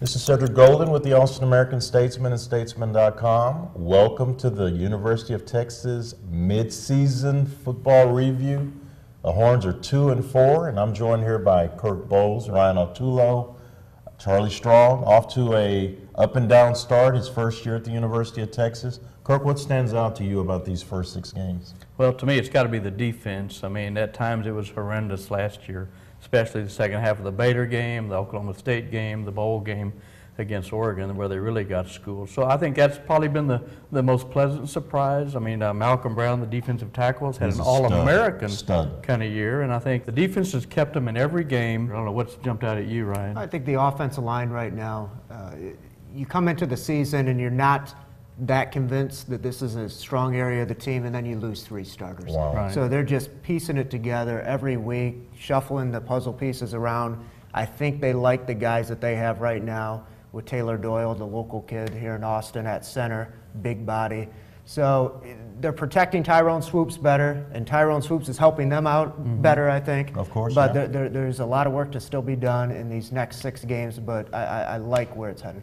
This is Cedric Golden with the Austin American-Statesman and Statesman.com. Welcome to the University of Texas Midseason Football Review. The Horns are 2-4, and I'm joined here by Kirk Bohls, Ryan Autullo, Charlie Strong, off to a up-and-down start his first year at the University of Texas. Kirk, what stands out to you about these first 6 games? Well, to me, it's got to be the defense. I mean, at times it was horrendous last year, especially the second half of the Baylor game, the Oklahoma State game, the bowl game against Oregon, where they really got schooled. So I think that's probably been the most pleasant surprise. I mean, Malcolm Brown, the defensive tackle, has had an All-American kind of year, and I think the defense has kept him in every game. I don't know what's jumped out at you, Ryan. I think the offensive line right now, you come into the season and you're not that convinced that this is a strong area of the team, and then you lose 3 starters. Wow. Right. So they're just piecing it together every week, shuffling the puzzle pieces around. I think they like the guys that they have right now, with Taylor Doyle, the local kid here in Austin at center, big body. So they're protecting Tyrone Swoops better, and Tyrone Swoops is helping them out better, I think. Of course, but yeah. there's a lot of work to still be done in these next 6 games, but I like where it's headed.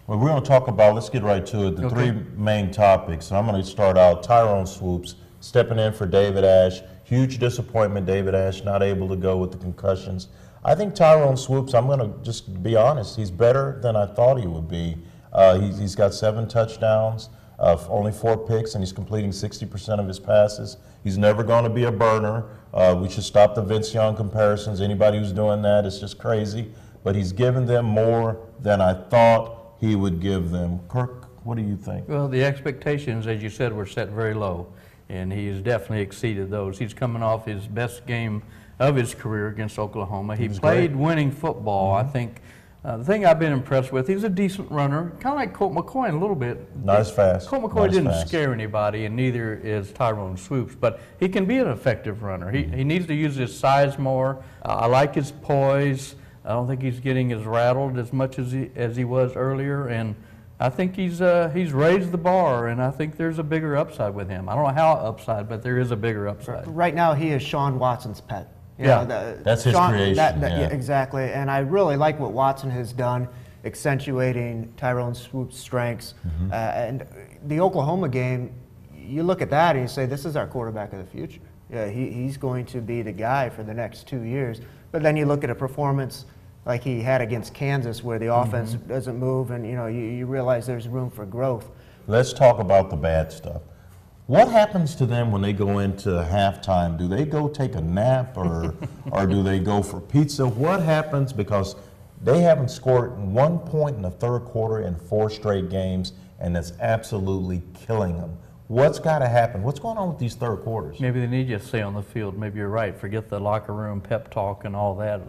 Well, we're going to talk about, let's get right to it, the 3 main topics. And I'm going to start out, Tyrone Swoops stepping in for David Ash. Huge disappointment, David Ash not able to go with the concussions. I think Tyrone Swoops, I'm going to just be honest, he's better than I thought he would be. He's got 7 touchdowns, only 4 picks, and he's completing 60% of his passes. He's never going to be a burner. We should stop the Vince Young comparisons. Anybody who's doing that is just crazy. But he's given them more than I thought he would give them. Kirk, what do you think? Well, the expectations, as you said, were set very low, and he has definitely exceeded those. He's coming off his best game of his career against Oklahoma. He played winning football. I think the thing I've been impressed with, he's a decent runner, kind of like Colt McCoy a little bit. Not as fast. Colt McCoy didn't scare anybody, and neither is Tyrone Swoops, but he can be an effective runner. He needs to use his size more. I like his poise. I don't think he's getting as rattled as much as he was earlier, and I think he's raised the bar, and I think there's a bigger upside with him. I don't know how upside, but there is a bigger upside. Right now, he is Sean Watson's pet. You know, that's his creation. Yeah, exactly. And I really like what Watson has done, accentuating Tyrone Swoop's strengths. And the Oklahoma game, you look at that and you say, this is our quarterback of the future. Yeah, he's going to be the guy for the next 2 years. But then you look at a performance like he had against Kansas, where the offense doesn't move, and you realize there's room for growth. Let's talk about the bad stuff. What happens to them when they go into halftime? Do they go take a nap, or do they go for pizza? What happens? Because they haven't scored 1 point in the third quarter in 4 straight games, and that's absolutely killing them. What's got to happen? What's going on with these third quarters? Maybe they need you to stay on the field. Maybe you're right. Forget the locker room pep talk and all that.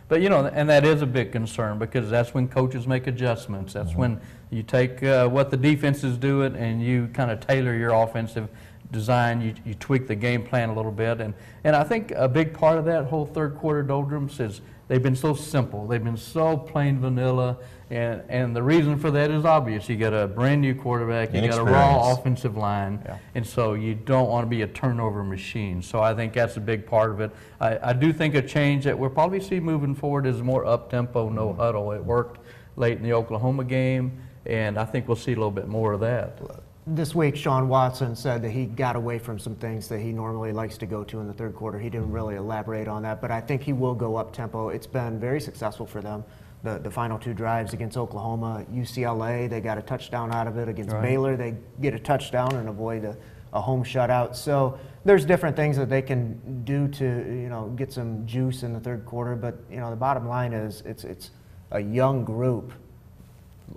But, and that is a big concern, because that's when coaches make adjustments. That's when you take what the defense is doing and you kind of tailor your offensive design. You tweak the game plan a little bit. And I think a big part of that whole third quarter doldrums is they've been so simple. They've been so plain vanilla. And the reason for that is obvious. You got a brand new quarterback, you got a raw offensive line, and so you don't want to be a turnover machine. So I think that's a big part of it. I do think a change that we'll probably see moving forward is more up-tempo, no huddle. It worked late in the Oklahoma game, and I think we'll see a little bit more of that. This week, Sean Watson said that he got away from some things that he normally likes to go to in the third quarter. He didn't really elaborate on that, but I think he will go up-tempo. It's been very successful for them. The final 2 drives against Oklahoma, UCLA, they got a touchdown out of it. Against Baylor, they get a touchdown and avoid a home shutout. So there's different things that they can do to get some juice in the third quarter. But the bottom line is it's a young group,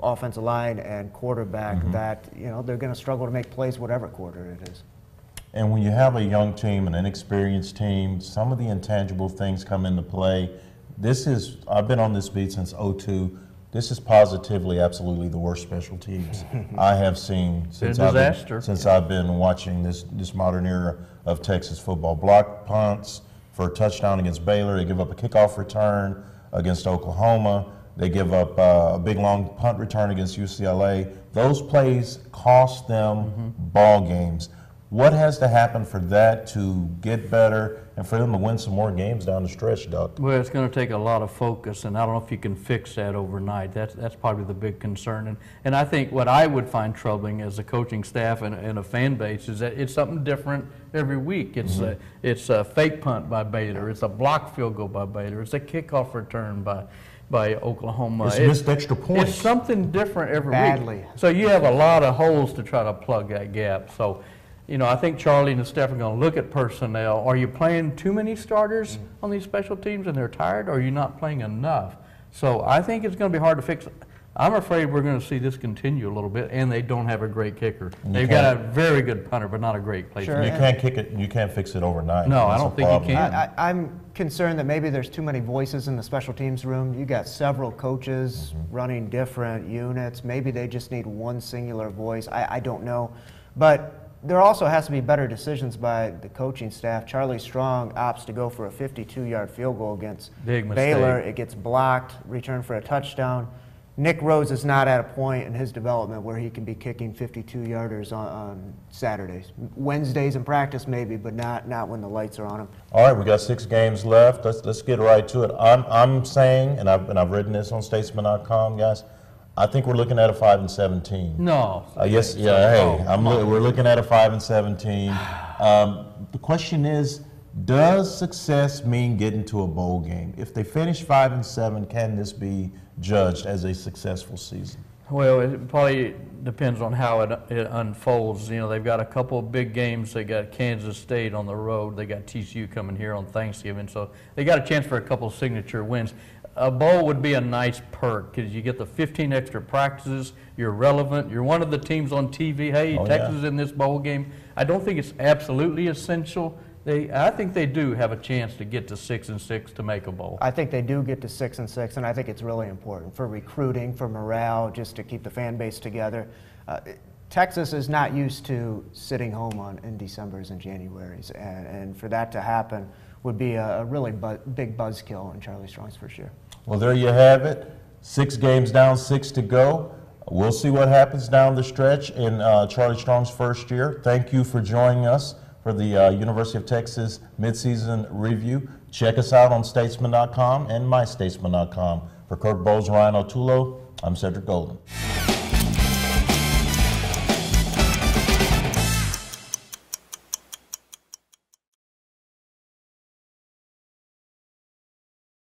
offensive line and quarterback, that they're going to struggle to make plays whatever quarter it is. And when you have a young team, an inexperienced team, some of the intangible things come into play. I've been on this beat since '02. This is positively, absolutely the worst special teams I have seen since I've been watching this modern era of Texas football. Block punts for a touchdown against Baylor. They give up a kickoff return against Oklahoma. They give up a big long punt return against UCLA. Those plays cost them ball games. What has to happen for that to get better and for them to win some more games down the stretch, Doc? Well, it's going to take a lot of focus, and I don't know if you can fix that overnight. That's probably the big concern. And I think what I would find troubling as a coaching staff and a fan base is that it's something different every week. It's a fake punt by Baylor. It's a blocked field goal by Baylor. It's a kickoff return by Oklahoma. It's missed extra points. It's something different every Badly. week. So you have a lot of holes to try to plug that gap. So, I think Charlie and the staff are going to look at personnel. Are you playing too many starters on these special teams and they're tired, or are you not playing enough? So I think it's going to be hard to fix. I'm afraid we're going to see this continue a little bit, and they don't have a great kicker. They've got a very good punter, but not a great player. Sure. You can't kick it. You can't fix it overnight. No, That's I don't a think you problem. can. I'm concerned that maybe there's too many voices in the special teams room. You got several coaches running different units. Maybe they just need one singular voice. I don't know. But there also has to be better decisions by the coaching staff. Charlie Strong opts to go for a 52-yard field goal against Baylor. It gets blocked, returned for a touchdown. Nick Rose is not at a point in his development where he can be kicking 52-yarders on Saturdays. Wednesdays in practice maybe, but not when the lights are on him. All right, we got 6 games left. Let's get right to it. I'm saying, and I've written this on Statesman.com, guys. I think we're looking at a 5-17. No. Yes, yeah. Hey, we're looking at a 5-17. The question is, does success mean getting to a bowl game? If they finish 5-7, can this be judged as a successful season? Well, it probably depends on how it unfolds. They've got a couple of big games. They got Kansas State on the road. They got TCU coming here on Thanksgiving. So they got a chance for a couple of signature wins. A bowl would be a nice perk because you get the 15 extra practices. You're relevant. You're one of the teams on TV. Hey, Texas is in this bowl game. I don't think it's absolutely essential. I think they do have a chance to get to 6-6 to make a bowl. I think they do get to 6-6, and I think it's really important for recruiting, for morale, just to keep the fan base together. Texas is not used to sitting home in Decembers and Januaries, and for that to happen would be a really big buzzkill on Charlie Strong's for sure. Well, there you have it. 6 games down, 6 to go. We'll see what happens down the stretch in Charlie Strong's first year. Thank you for joining us for the University of Texas Midseason Review. Check us out on Statesman.com and MyStatesman.com. For Kirk Bohls, Ryan Autullo, I'm Cedric Golden.